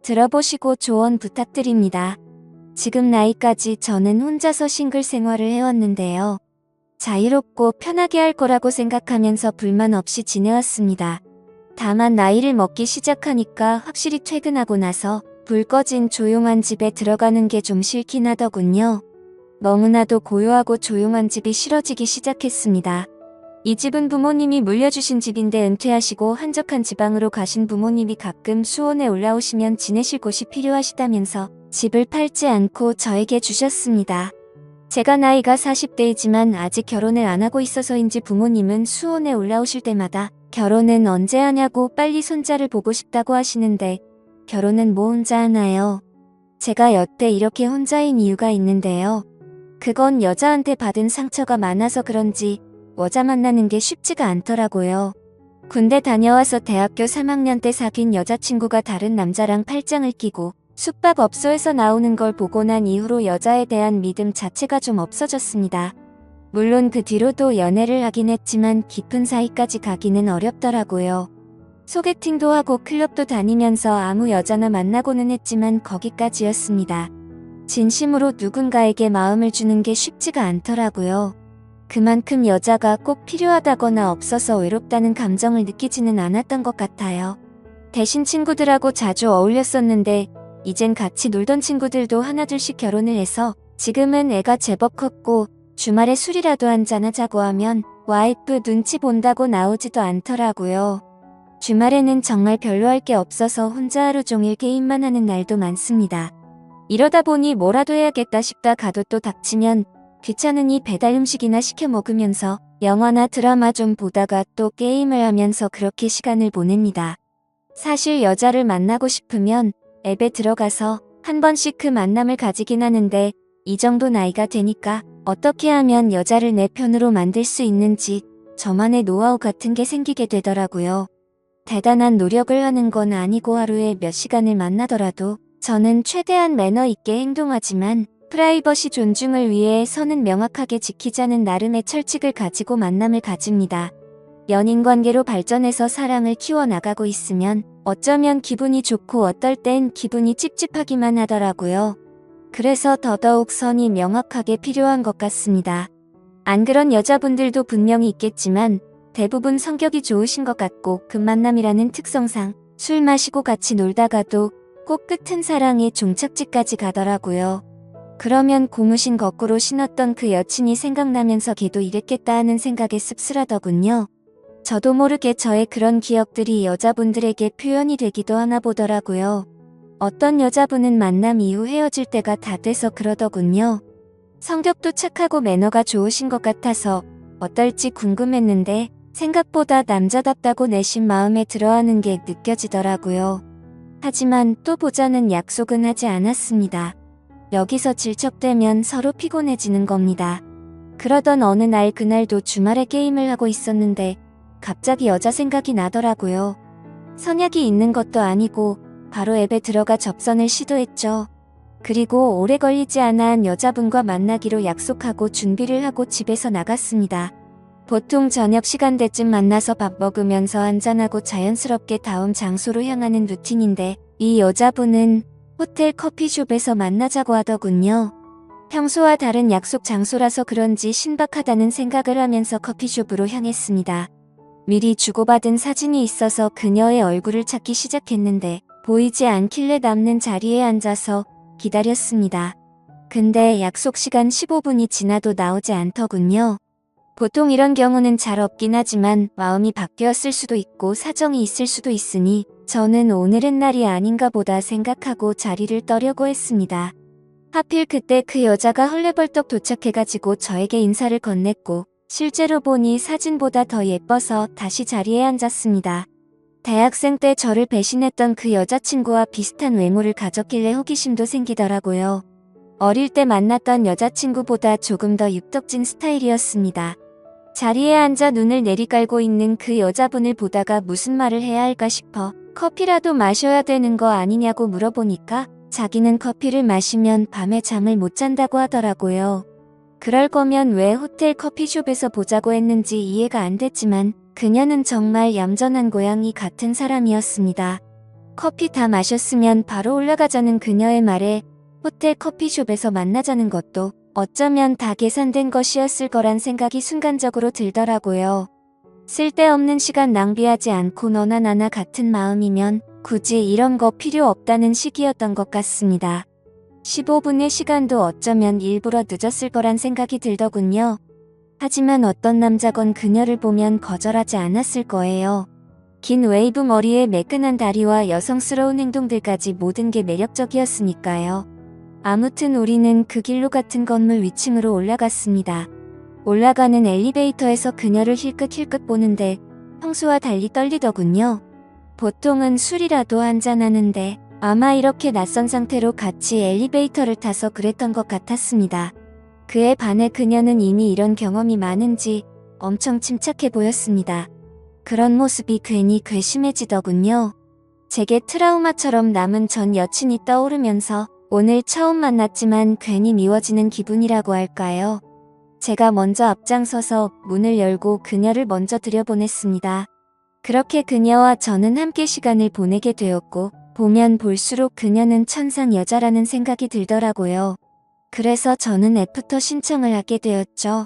들어보시고 조언 부탁드립니다. 지금 나이까지 저는 혼자서 싱글 생활을 해왔는데요. 자유롭고 편하게 할 거라고 생각하면서 불만 없이 지내왔습니다. 다만 나이를 먹기 시작하니까 확실히 퇴근하고 나서 불 꺼진 조용한 집에 들어가는 게 좀 싫긴 하더군요. 너무나도 고요하고 조용한 집이 싫어지기 시작했습니다. 이 집은 부모님이 물려주신 집인데 은퇴하시고 한적한 지방으로 가신 부모님이 가끔 수원에 올라오시면 지내실 곳이 필요하시다면서 집을 팔지 않고 저에게 주셨습니다. 제가 나이가 40대이지만 아직 결혼을 안 하고 있어서인지 부모님은 수원에 올라오실 때마다 결혼은 언제 하냐고 빨리 손자를 보고 싶다고 하시는데 결혼은 뭐 혼자 하나요? 제가 여태 이렇게 혼자인 이유가 있는데요. 그건 여자한테 받은 상처가 많아서 그런지 여자 만나는 게 쉽지가 않더라고요. 군대 다녀와서 대학교 3학년 때 사귄 여자친구가 다른 남자랑 팔짱을 끼고 숙박업소에서 나오는 걸 보고 난 이후로 여자에 대한 믿음 자체가 좀 없어졌습니다. 물론 그 뒤로도 연애를 하긴 했지만 깊은 사이까지 가기는 어렵더라고요. 소개팅도 하고 클럽도 다니면서 아무 여자나 만나고는 했지만 거기까지였습니다. 진심으로 누군가에게 마음을 주는 게 쉽지가 않더라고요. 그만큼 여자가 꼭 필요하다거나 없어서 외롭다는 감정을 느끼지는 않았던 것 같아요. 대신 친구들하고 자주 어울렸었는데 이젠 같이 놀던 친구들도 하나둘씩 결혼을 해서 지금은 애가 제법 컸고 주말에 술이라도 한잔하자고 하면 와이프 눈치 본다고 나오지도 않더라고요. 주말에는 정말 별로 할 게 없어서 혼자 하루 종일 게임만 하는 날도 많습니다. 이러다 보니 뭐라도 해야겠다 싶다 가도 또 닥치면 귀찮으니 배달 음식이나 시켜 먹으면서 영화나 드라마 좀 보다가 또 게임을 하면서 그렇게 시간을 보냅니다. 사실 여자를 만나고 싶으면 앱에 들어가서 한 번씩 그 만남을 가지긴 하는데 이 정도 나이가 되니까 어떻게 하면 여자를 내 편으로 만들 수 있는지 저만의 노하우 같은 게 생기게 되더라고요. 대단한 노력을 하는 건 아니고 하루에 몇 시간을 만나더라도 저는 최대한 매너 있게 행동하지만 프라이버시 존중을 위해 선은 명확하게 지키자는 나름의 철칙을 가지고 만남을 가집니다. 연인관계로 발전해서 사랑을 키워나가고 있으면 어쩌면 기분이 좋고 어떨 땐 기분이 찝찝하기만 하더라고요. 그래서 더더욱 선이 명확하게 필요한 것 같습니다. 안 그런 여자분들도 분명히 있겠지만 대부분 성격이 좋으신 것 같고 그 만남이라는 특성상 술 마시고 같이 놀다가도 꼭 끝은 사랑의 종착지까지 가더라고요. 그러면 고무신 거꾸로 신었던 그 여친이 생각나면서 걔도 이랬겠다 하는 생각에 씁쓸하더군요. 저도 모르게 저의 그런 기억들이 여자분들에게 표현이 되기도 하나 보더라고요. 어떤 여자분은 만남 이후 헤어질 때가 다 돼서 그러더군요. 성격도 착하고 매너가 좋으신 것 같아서 어떨지 궁금했는데 생각보다 남자답다고 내심 마음에 들어하는 게 느껴지더라고요. 하지만 또 보자는 약속은 하지 않았습니다. 여기서 질척대면 서로 피곤해지는 겁니다. 그러던 어느 날 그날도 주말에 게임을 하고 있었는데 갑자기 여자 생각이 나더라고요. 선약이 있는 것도 아니고 바로 앱에 들어가 접선을 시도했죠. 그리고 오래 걸리지 않아 한 여자분과 만나기로 약속하고 준비를 하고 집에서 나갔습니다. 보통 저녁 시간대쯤 만나서 밥 먹으면서 한잔하고 자연스럽게 다음 장소로 향하는 루틴인데 이 여자분은 호텔 커피숍에서 만나자고 하더군요. 평소와 다른 약속 장소라서 그런지 신박하다는 생각을 하면서 커피숍으로 향했습니다. 미리 주고받은 사진이 있어서 그녀의 얼굴을 찾기 시작했는데 보이지 않길래 남는 자리에 앉아서 기다렸습니다. 근데 약속 시간 15분이 지나도 나오지 않더군요. 보통 이런 경우는 잘 없긴 하지만 마음이 바뀌었을 수도 있고 사정이 있을 수도 있으니 저는 오늘은 날이 아닌가 보다 생각하고 자리를 떠려고 했습니다. 하필 그때 그 여자가 헐레벌떡 도착해가지고 저에게 인사를 건넸고 실제로 보니 사진보다 더 예뻐서 다시 자리에 앉았습니다. 대학생 때 저를 배신했던 그 여자친구와 비슷한 외모를 가졌길래 호기심도 생기더라고요. 어릴 때 만났던 여자친구보다 조금 더 육덕진 스타일이었습니다. 자리에 앉아 눈을 내리깔고 있는 그 여자분을 보다가 무슨 말을 해야 할까 싶어 커피라도 마셔야 되는 거 아니냐고 물어보니까 자기는 커피를 마시면 밤에 잠을 못 잔다고 하더라고요. 그럴 거면 왜 호텔 커피숍에서 보자고 했는지 이해가 안 됐지만 그녀는 정말 얌전한 고양이 같은 사람이었습니다. 커피 다 마셨으면 바로 올라가자는 그녀의 말에 호텔 커피숍에서 만나자는 것도 어쩌면 다 계산된 것이었을 거란 생각이 순간적으로 들더라고요. 쓸데없는 시간 낭비하지 않고 너나 나나 같은 마음이면 굳이 이런 거 필요 없다는 시기였던 것 같습니다. 15분의 시간도 어쩌면 일부러 늦었을 거란 생각이 들더군요. 하지만 어떤 남자건 그녀를 보면 거절하지 않았을 거예요. 긴 웨이브 머리에 매끈한 다리와 여성스러운 행동들까지 모든 게 매력적이었으니까요. 아무튼 우리는 그 길로 같은 건물 위층으로 올라갔습니다. 올라가는 엘리베이터에서 그녀를 힐끗힐끗 보는데 평소와 달리 떨리더군요. 보통은 술이라도 한잔하는데 아마 이렇게 낯선 상태로 같이 엘리베이터를 타서 그랬던 것 같았습니다. 그에 반해 그녀는 이미 이런 경험이 많은지 엄청 침착해 보였습니다. 그런 모습이 괜히 괘씸해지더군요. 제게 트라우마처럼 남은 전 여친이 떠오르면서 오늘 처음 만났지만 괜히 미워지는 기분이라고 할까요? 제가 먼저 앞장서서 문을 열고 그녀를 먼저 들여보냈습니다. 그렇게 그녀와 저는 함께 시간을 보내게 되었고 보면 볼수록 그녀는 천상 여자라는 생각이 들더라고요. 그래서 저는 애프터 신청을 하게 되었죠.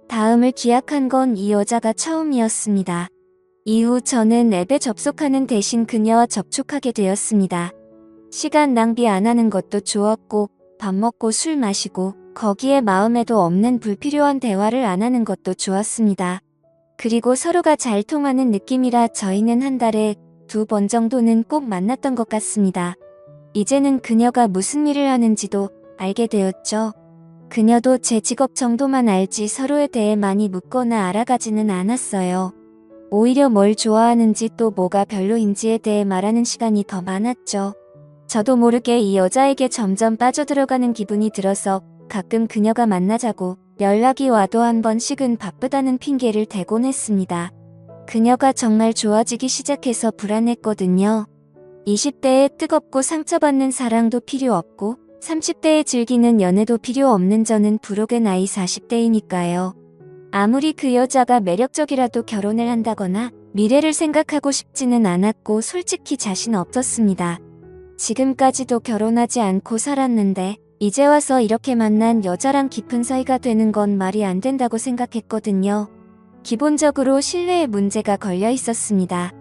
다음을 기약한 건 이 여자가 처음이었습니다. 이후 저는 앱에 접속하는 대신 그녀와 접촉하게 되었습니다. 시간 낭비 안 하는 것도 좋았고 밥 먹고 술 마시고 거기에 마음에도 없는 불필요한 대화를 안 하는 것도 좋았습니다. 그리고 서로가 잘 통하는 느낌이라 저희는 한 달에 2번 정도는 꼭 만났던 것 같습니다. 이제는 그녀가 무슨 일을 하는지도 알게 되었죠. 그녀도 제 직업 정도만 알지 서로에 대해 많이 묻거나 알아가지는 않았어요. 오히려 뭘 좋아하는지 또 뭐가 별로인지에 대해 말하는 시간이 더 많았죠. 저도 모르게 이 여자에게 점점 빠져들어가는 기분이 들어서 가끔 그녀가 만나자고 연락이 와도 한 번씩은 바쁘다는 핑계를 대곤 했습니다. 그녀가 정말 좋아지기 시작해서 불안했거든요. 20대에 뜨겁고 상처받는 사랑도 필요 없고 30대에 즐기는 연애도 필요 없는 저는 부록의 나이 40대이니까요. 아무리 그 여자가 매력적이라도 결혼을 한다거나 미래를 생각하고 싶지는 않았고 솔직히 자신 없었습니다. 지금까지도 결혼하지 않고 살았는데 이제 와서 이렇게 만난 여자랑 깊은 사이가 되는 건 말이 안 된다고 생각했거든요. 기본적으로 신뢰에 문제가 걸려 있었습니다.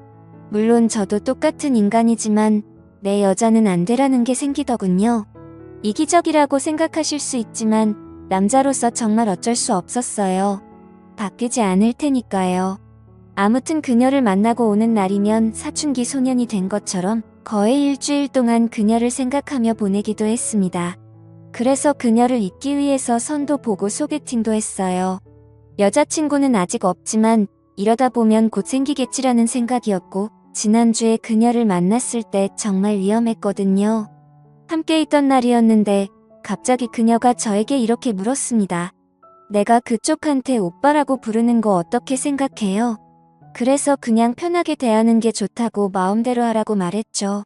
물론 저도 똑같은 인간이지만 내 여자는 안 되라는 게 생기더군요. 이기적이라고 생각하실 수 있지만 남자로서 정말 어쩔 수 없었어요. 바뀌지 않을 테니까요. 아무튼 그녀를 만나고 오는 날이면 사춘기 소년이 된 것처럼 거의 일주일 동안 그녀를 생각하며 보내기도 했습니다. 그래서 그녀를 잊기 위해서 선도 보고 소개팅도 했어요. 여자친구는 아직 없지만 이러다 보면 곧 생기겠지라는 생각이었고 지난주에 그녀를 만났을 때 정말 위험했거든요. 함께 있던 날이었는데 갑자기 그녀가 저에게 이렇게 물었습니다. 내가 그쪽한테 오빠라고 부르는 거 어떻게 생각해요? 그래서 그냥 편하게 대하는 게 좋다고 마음대로 하라고 말했죠.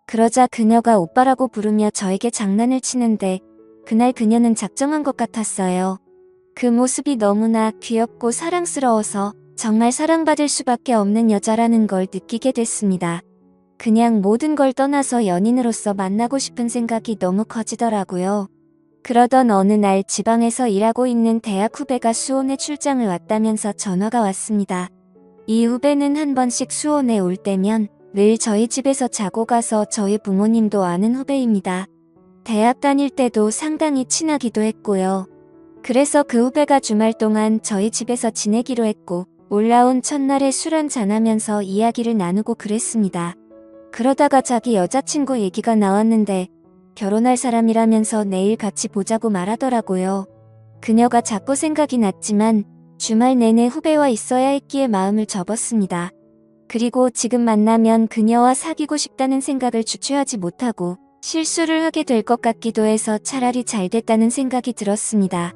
그러자 그녀가 오빠라고 부르며 저에게 장난을 치는데 그날 그녀는 작정한 것 같았어요. 그 모습이 너무나 귀엽고 사랑스러워서 정말 사랑받을 수밖에 없는 여자라는 걸 느끼게 됐습니다. 그냥 모든 걸 떠나서 연인으로서 만나고 싶은 생각이 너무 커지더라고요. 그러던 어느 날 지방에서 일하고 있는 대학 후배가 수원에 출장을 왔다면서 전화가 왔습니다. 이 후배는 한 번씩 수원에 올 때면 늘 저희 집에서 자고 가서 저희 부모님도 아는 후배입니다. 대학 다닐 때도 상당히 친하기도 했고요. 그래서 그 후배가 주말 동안 저희 집에서 지내기로 했고 올라온 첫날에 술 한잔하면서 이야기를 나누고 그랬습니다. 그러다가 자기 여자친구 얘기가 나왔는데 결혼할 사람이라면서 내일 같이 보자고 말하더라고요. 그녀가 자꾸 생각이 났지만 주말 내내 후배와 있어야 했기에 마음을 접었습니다. 그리고 지금 만나면 그녀와 사귀고 싶다는 생각을 주체하지 못하고 실수를 하게 될 것 같기도 해서 차라리 잘 됐다는 생각이 들었습니다.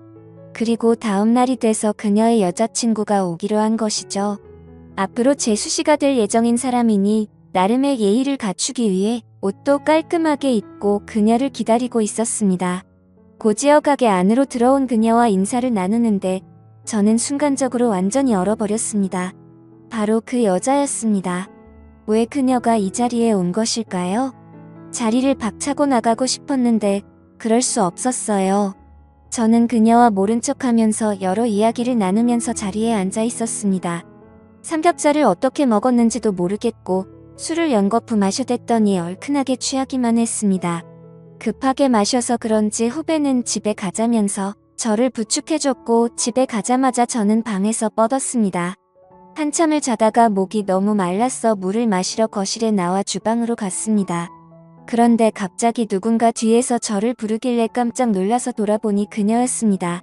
그리고 다음 날이 돼서 그녀의 여자친구가 오기로 한 것이죠. 앞으로 제 수시가 될 예정인 사람이니 나름의 예의를 갖추기 위해 옷도 깔끔하게 입고 그녀를 기다리고 있었습니다. 고지어 가게 안으로 들어온 그녀와 인사를 나누는데 저는 순간적으로 완전히 얼어버렸습니다. 바로 그 여자였습니다. 왜 그녀가 이 자리에 온 것일까요? 자리를 박차고 나가고 싶었는데 그럴 수 없었어요. 저는 그녀와 모른 척하면서 여러 이야기를 나누면서 자리에 앉아 있었습니다. 삼겹살을 어떻게 먹었는지도 모르겠고 술을 연거푸 마셔댔더니 얼큰하게 취하기만 했습니다. 급하게 마셔서 그런지 후배는 집에 가자면서 저를 부축해줬고 집에 가자마자 저는 방에서 뻗었습니다. 한참을 자다가 목이 너무 말랐어 물을 마시러 거실에 나와 주방으로 갔습니다. 그런데 갑자기 누군가 뒤에서 저를 부르길래 깜짝 놀라서 돌아보니 그녀였습니다.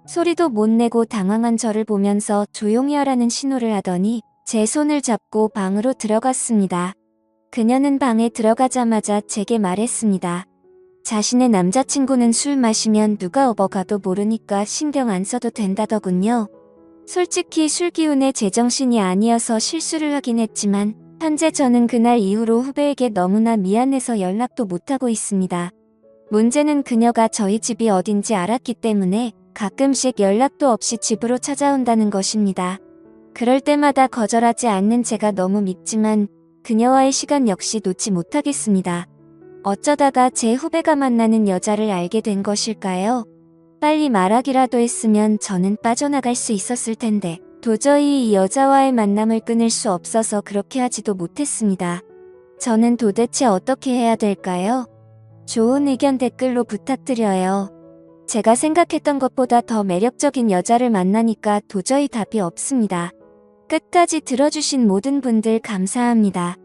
소리도 못 내고 당황한 저를 보면서 조용히 하라는 신호를 하더니 제 손을 잡고 방으로 들어갔습니다. 그녀는 방에 들어가자마자 제게 말했습니다. 자신의 남자친구는 술 마시면 누가 업어가도 모르니까 신경 안 써도 된다더군요. 솔직히 술 기운에 제정신이 아니어서 실수를 하긴 했지만 현재 저는 그날 이후로 후배에게 너무나 미안해서 연락도 못하고 있습니다. 문제는 그녀가 저희 집이 어딘지 알았기 때문에 가끔씩 연락도 없이 집으로 찾아온다는 것입니다. 그럴 때마다 거절하지 않는 제가 너무 밉지만 그녀와의 시간 역시 놓지 못하겠습니다. 어쩌다가 제 후배가 만나는 여자를 알게 된 것일까요? 빨리 말하기라도 했으면 저는 빠져나갈 수 있었을 텐데 도저히 이 여자와의 만남을 끊을 수 없어서 그렇게 하지도 못했습니다. 저는 도대체 어떻게 해야 될까요? 좋은 의견 댓글로 부탁드려요. 제가 생각했던 것보다 더 매력적인 여자를 만나니까 도저히 답이 없습니다. 끝까지 들어주신 모든 분들 감사합니다.